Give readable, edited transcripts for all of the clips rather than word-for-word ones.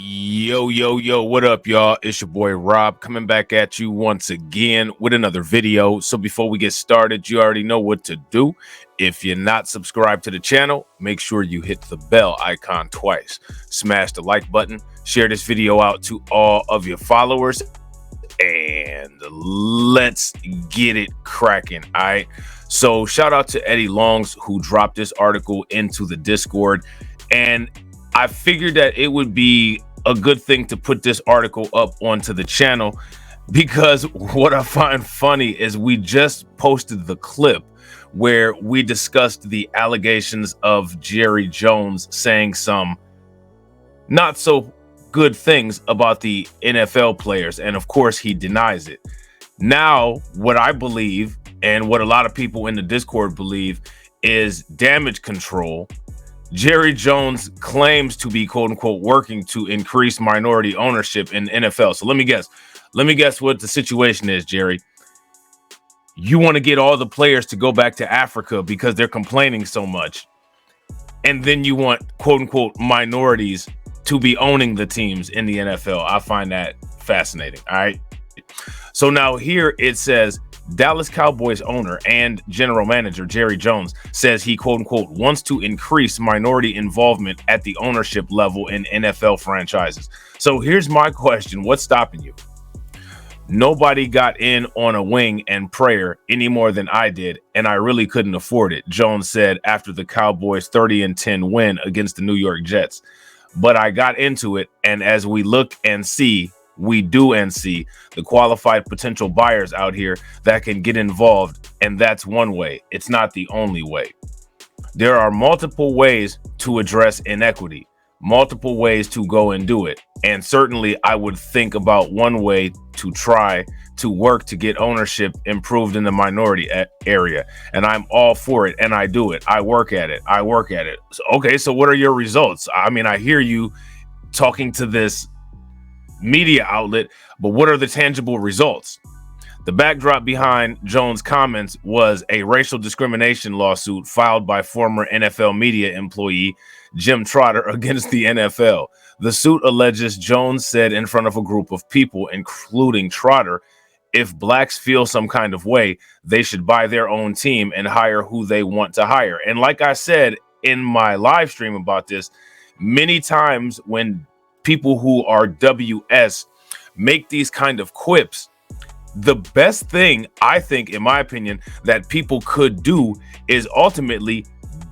Yo, what up, y'all? It's your boy Rob coming back at you once again with another video. So before we get started, you already know what to do. If you're not subscribed to the channel, make sure you hit the bell icon twice. Smash the like button, share this video out to all of your followers, and let's get it cracking. All right. So shout out to Eddie Longs who dropped this article into the Discord, and I figured that it would be a good thing to put this article up onto the channel, because what I find funny is we just posted the clip where we discussed the allegations of Jerry Jones saying some not so good things about the NFL players, and of course he denies it. Now, what I believe and what a lot of people in the Discord believe is damage control. Jerry Jones claims to be, quote unquote, working to increase minority ownership in the NFL. So let me guess what the situation is, Jerry. You want to get all the players to go back to Africa because they're complaining so much. And then you want, quote unquote, minorities to be owning the teams in the NFL. I find that fascinating. All right. So now here it says, Dallas Cowboys owner and general manager Jerry Jones says he, quote unquote, wants to increase minority involvement at the ownership level in NFL franchises. So here's my question. What's stopping you? Nobody got in on a wing and prayer any more than I did, and I really couldn't afford it, Jones said after the Cowboys' 30-10 win against the New York Jets. But I got into it, and as we look and see, we do and see the qualified potential buyers out here that can get involved, and that's one way. It's not the only way. There are multiple ways to address inequity, multiple ways to go and do it. And certainly I would think about one way to try to work to get ownership improved in the minority area. And I'm all for it, and I do it. I work at it. So, okay, so what are your results? I mean, I hear you talking to this media outlet, but what are the tangible results? The backdrop behind Jones' comments was a racial discrimination lawsuit filed by former NFL media employee Jim Trotter against the NFL. The suit alleges Jones said in front of a group of people, including Trotter, if blacks feel some kind of way, they should buy their own team and hire who they want to hire. And like I said in my live stream about this, many times when people who are WS make these kind of quips, the best thing, I think, in my opinion, that people could do is ultimately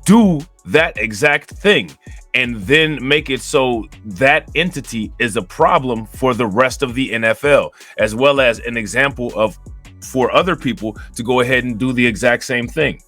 do that exact thing and then make it so that entity is a problem for the rest of the NFL, as well as an example of for other people to go ahead and do the exact same thing.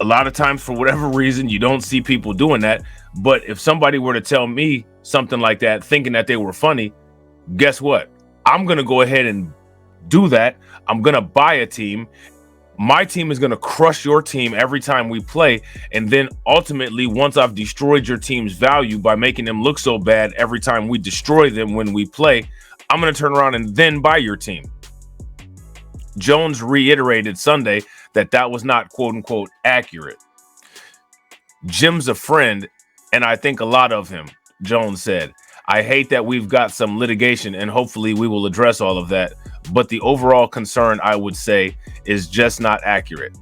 A lot of times, for whatever reason, you don't see people doing that. But if somebody were to tell me something like that, thinking that they were funny, guess what? I'm going to go ahead and do that. I'm going to buy a team. My team is going to crush your team every time we play. And then ultimately, once I've destroyed your team's value by making them look so bad every time we destroy them when we play, I'm going to turn around and then buy your team. Jones reiterated Sunday that was not, quote unquote, accurate. Jim's a friend, and I think a lot of him, Jones said. I hate that we've got some litigation, and hopefully we will address all of that. But the overall concern, I would say, is just not accurate.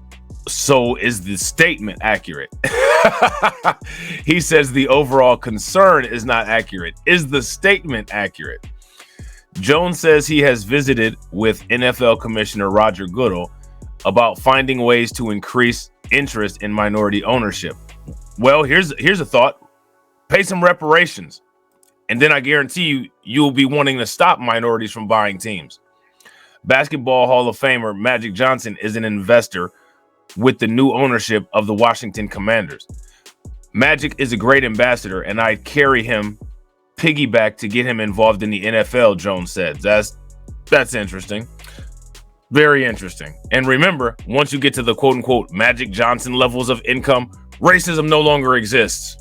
So is the statement accurate? He says the overall concern is not accurate. Is the statement accurate? Jones says he has visited with NFL Commissioner Roger Goodell about finding ways to increase interest in minority ownership. Well, here's a thought. Pay some reparations, and then I guarantee you'll be wanting to stop minorities from buying teams. Basketball Hall of Famer Magic Johnson is an investor with the new ownership of the Washington Commanders. Magic is a great ambassador, and I'd carry him piggyback to get him involved in the NFL, Jones said. That's interesting. Very interesting. And remember, once you get to the quote unquote Magic Johnson levels of income, racism no longer exists.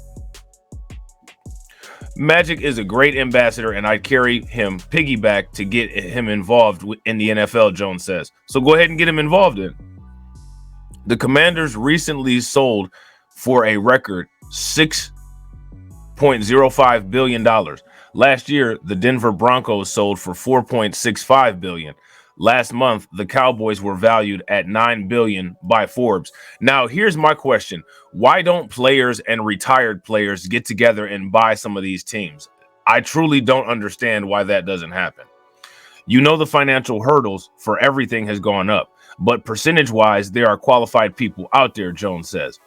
Magic is a great ambassador, and I'd carry him piggyback to get him involved in the NFL, Jones says. So go ahead and get him involved in. The Commanders recently sold for a record $6.05 billion Last year, the Denver Broncos sold for $4.65 billion. Last month, the Cowboys were valued at $9 billion by Forbes. Now, here's my question. Why don't players and retired players get together and buy some of these teams? I truly don't understand why that doesn't happen. You know, the financial hurdles for everything has gone up, but percentage-wise, there are qualified people out there, Jones says.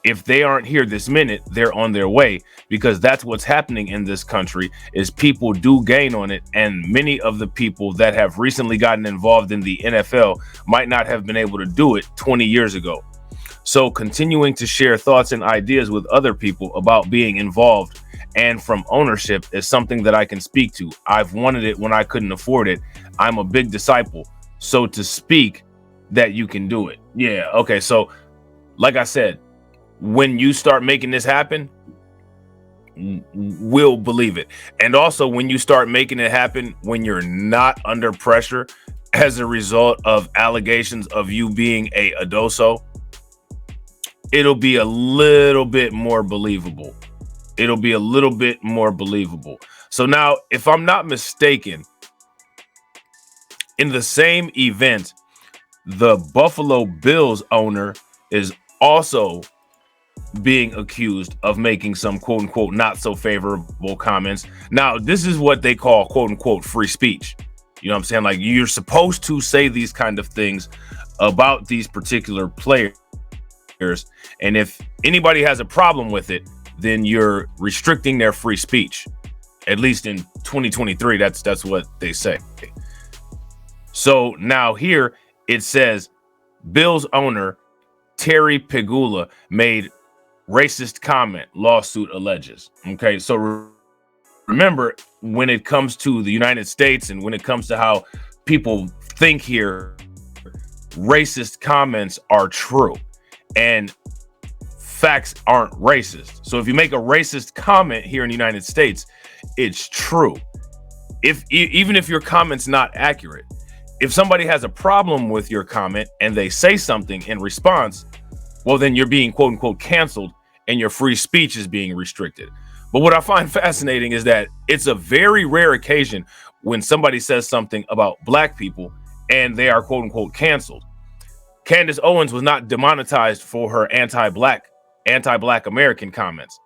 If they aren't here this minute, they're on their way, because that's what's happening in this country is people do gain on it. And many of the people that have recently gotten involved in the NFL might not have been able to do it 20 years ago. So continuing to share thoughts and ideas with other people about being involved and from ownership is something that I can speak to. I've wanted it when I couldn't afford it. I'm a big disciple. So to speak that you can do it. Yeah. Okay. So like I said, when you start making this happen, we'll believe it. And also when you start making it happen when you're not under pressure as a result of allegations of you being a adoso, it'll be a little bit more believable. It'll be a little bit more believable. So now, if I'm not mistaken, in the same event, the Buffalo Bills owner is also being accused of making some quote unquote not so favorable comments. Now, this is what they call quote unquote free speech. You know what I'm saying? Like, you're supposed to say these kind of things about these particular players. And if anybody has a problem with it, then you're restricting their free speech. At least in 2023, that's what they say. So now here it says Bills owner Terry Pegula made racist comment, lawsuit alleges. Okay, so remember, when it comes to the United States and when it comes to how people think here, racist comments are true and facts aren't racist. So if you make a racist comment here in the United States, it's true. Even if your comment's not accurate, if somebody has a problem with your comment and they say something in response, well, then you're being quote unquote canceled and your free speech is being restricted. But what I find fascinating is that it's a very rare occasion when somebody says something about black people and they are quote unquote canceled. Candace Owens was not demonetized for her anti-black American comments.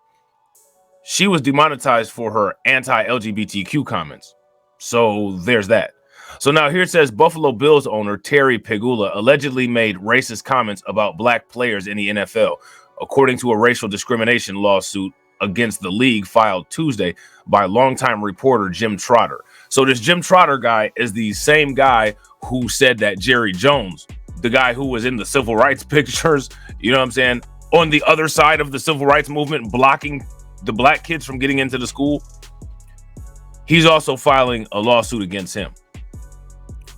She was demonetized for her anti-LGBTQ comments. So there's that. So now here it says Buffalo Bills owner Terry Pegula allegedly made racist comments about black players in the NFL, according to a racial discrimination lawsuit against the league filed Tuesday by longtime reporter Jim Trotter. So this Jim Trotter guy is the same guy who said that Jerry Jones, the guy who was in the civil rights pictures, you know what I'm saying, on the other side of the civil rights movement, blocking the black kids from getting into the school, he's also filing a lawsuit against him.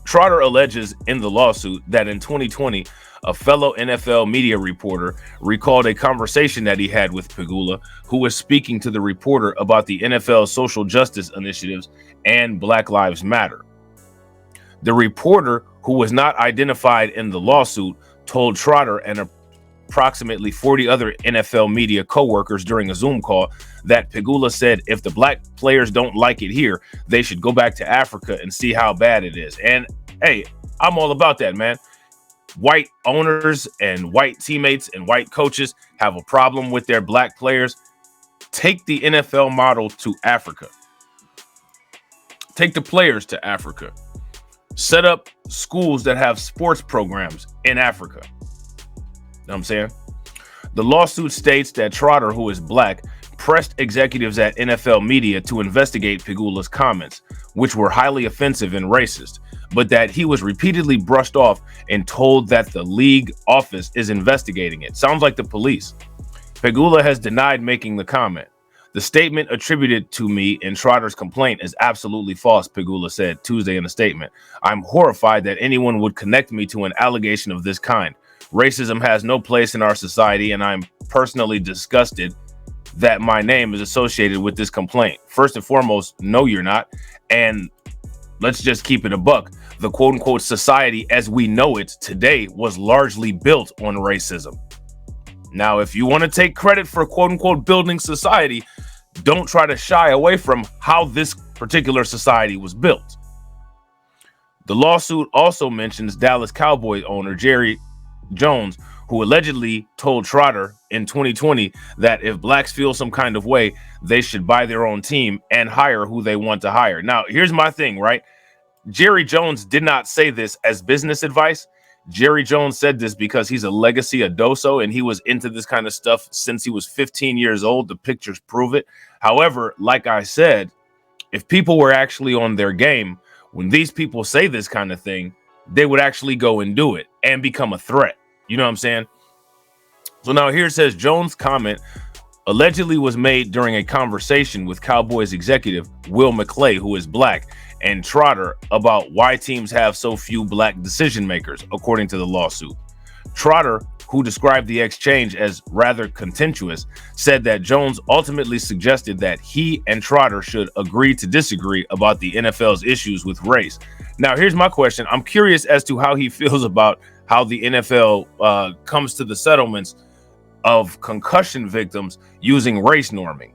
Trotter alleges in the lawsuit that in 2020, a fellow NFL media reporter recalled a conversation that he had with Pegula, who was speaking to the reporter about the NFL's social justice initiatives and Black Lives Matter. The reporter, who was not identified in the lawsuit, told Trotter and approximately 40 other NFL media co-workers during a Zoom call that Pegula said if the black players don't like it here, they should go back to Africa and see how bad it is. And hey, I'm all about that, man. White owners and white teammates and white coaches have a problem with their black players. Take the NFL model to Africa. Take the players to Africa. Set up schools that have sports programs in Africa. You know what I'm saying? The lawsuit states that Trotter, who is black, pressed executives at NFL media to investigate Pegula's comments, which were highly offensive and racist, but that he was repeatedly brushed off and told that the league office is investigating it. Sounds like the police. Pegula has denied making the comment. The statement attributed to me in Trotter's complaint is absolutely false, Pegula said Tuesday in a statement. I'm horrified that anyone would connect me to an allegation of this kind. Racism has no place in our society, and I'm personally disgusted that my name is associated with this complaint. First and foremost, no, you're not. And let's just keep it a buck. The quote unquote society as we know it today was largely built on racism. Now, if you want to take credit for quote unquote building society, Don't try to shy away from how this particular society was built. The lawsuit also mentions Dallas Cowboys owner Jerry Jones, who allegedly told Trotter in 2020 that if blacks feel some kind of way, they should buy their own team and hire who they want to hire. Now, here's my thing, right? Jerry Jones did not say this as business advice. Jerry Jones said this because he's a legacy adoso and he was into this kind of stuff since he was 15 years old. The pictures prove it. However, like I said, if people were actually on their game, when these people say this kind of thing, they would actually go and do it and become a threat. You know what I'm saying? So now here it says Jones' comment allegedly was made during a conversation with Cowboys executive Will McClay, who is black, and Trotter about why teams have so few black decision makers, according to the lawsuit. Trotter, who described the exchange as rather contentious, said that Jones ultimately suggested that he and Trotter should agree to disagree about the NFL's issues with race. Now, here's my question. I'm curious as to how he feels about how the NFL comes to the settlements of concussion victims using race norming.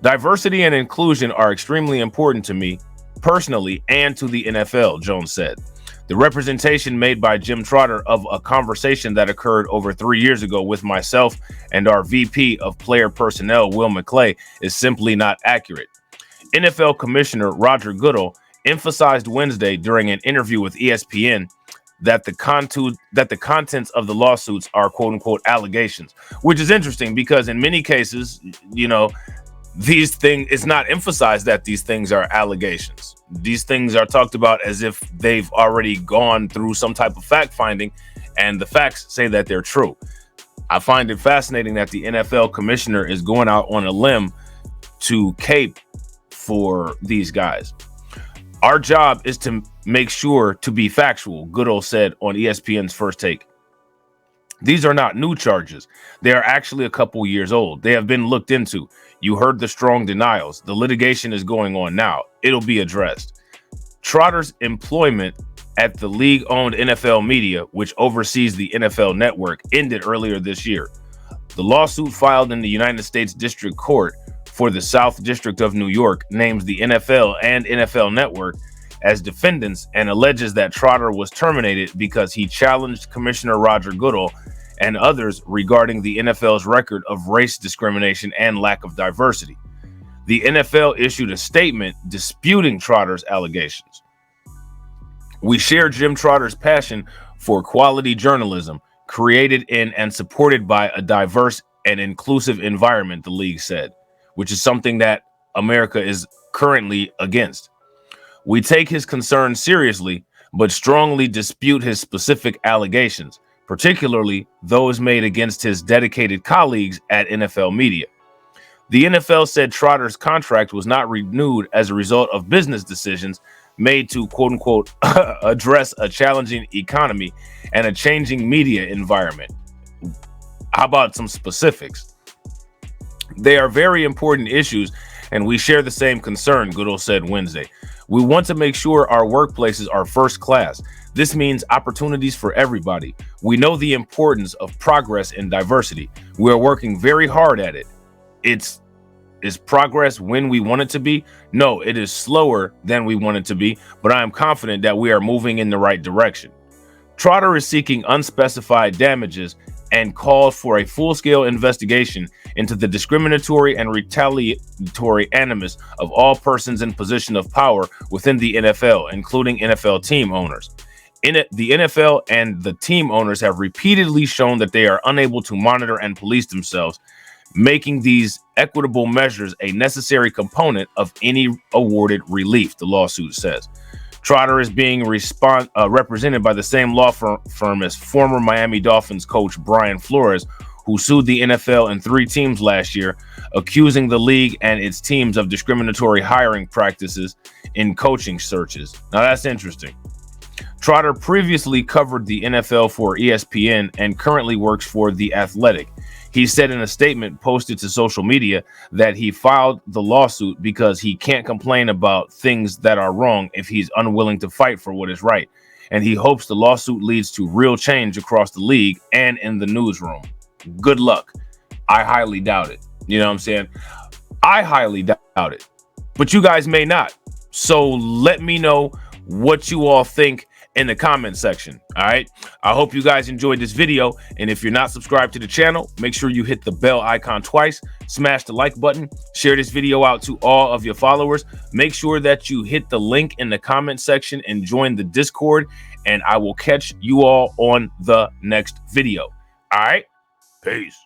Diversity and inclusion are extremely important to me personally and to the NFL, Jones said. The representation made by Jim Trotter of a conversation that occurred over 3 years ago with myself and our VP of player personnel, Will McClay, is simply not accurate. NFL Commissioner Roger Goodell emphasized Wednesday during an interview with ESPN that the contents of the lawsuits are quote unquote allegations, which is interesting because in many cases, you know, these things, it's not emphasized that these things are allegations. These things are talked about as if they've already gone through some type of fact finding and the facts say that they're true. I find it fascinating that the NFL commissioner is going out on a limb to cape for these guys. Our job is to make sure to be factual, Goodell said on ESPN's First Take. These are not new charges. They are actually a couple years old. They have been looked into. You heard the strong denials. The litigation is going on now. It'll be addressed. Trotter's employment at the league-owned NFL Media, which oversees the NFL Network, ended earlier this year. The lawsuit filed in the United States District Court for the South District of New York names the NFL and NFL Network as defendants and alleges that Trotter was terminated because he challenged Commissioner Roger Goodell and others regarding the NFL's record of race discrimination and lack of diversity. The NFL issued a statement disputing Trotter's allegations. We share Jim Trotter's passion for quality journalism created in and supported by a diverse and inclusive environment, the league said, which is something that America is currently against. We take his concerns seriously, but strongly dispute his specific allegations, particularly those made against his dedicated colleagues at NFL Media. The NFL said Trotter's contract was not renewed as a result of business decisions made to, quote unquote, address a challenging economy and a changing media environment. How about some specifics? They are very important issues, and we share the same concern, Goodell said Wednesday. We want to make sure our workplaces are first class. This means opportunities for everybody. We know the importance of progress and diversity. We are working very hard at it. Is progress when we want it to be? No, it is slower than we want it to be, but I am confident that we are moving in the right direction. Trotter is seeking unspecified damages and called for a full-scale investigation into the discriminatory and retaliatory animus of all persons in position of power within the NFL, including NFL team owners. The NFL and the team owners have repeatedly shown that they are unable to monitor and police themselves, making these equitable measures a necessary component of any awarded relief, the lawsuit says. Trotter is being represented by the same law firm as former Miami Dolphins coach Brian Flores, who sued the NFL and 3 teams last year, accusing the league and its teams of discriminatory hiring practices in coaching searches. Now that's interesting. Trotter previously covered the NFL for ESPN and currently works for The Athletic. He said in a statement posted to social media that he filed the lawsuit because he can't complain about things that are wrong if he's unwilling to fight for what is right. And he hopes the lawsuit leads to real change across the league and in the newsroom. Good luck. I highly doubt it. You know what I'm saying? I highly doubt it, but you guys may not. So let me know what you all think in the comment section. All right. I hope you guys enjoyed this video. And if you're not subscribed to the channel, make sure you hit the bell icon twice, smash the like button, share this video out to all of your followers. Make sure that you hit the link in the comment section and join the Discord. And I will catch you all on the next video. All right. Peace.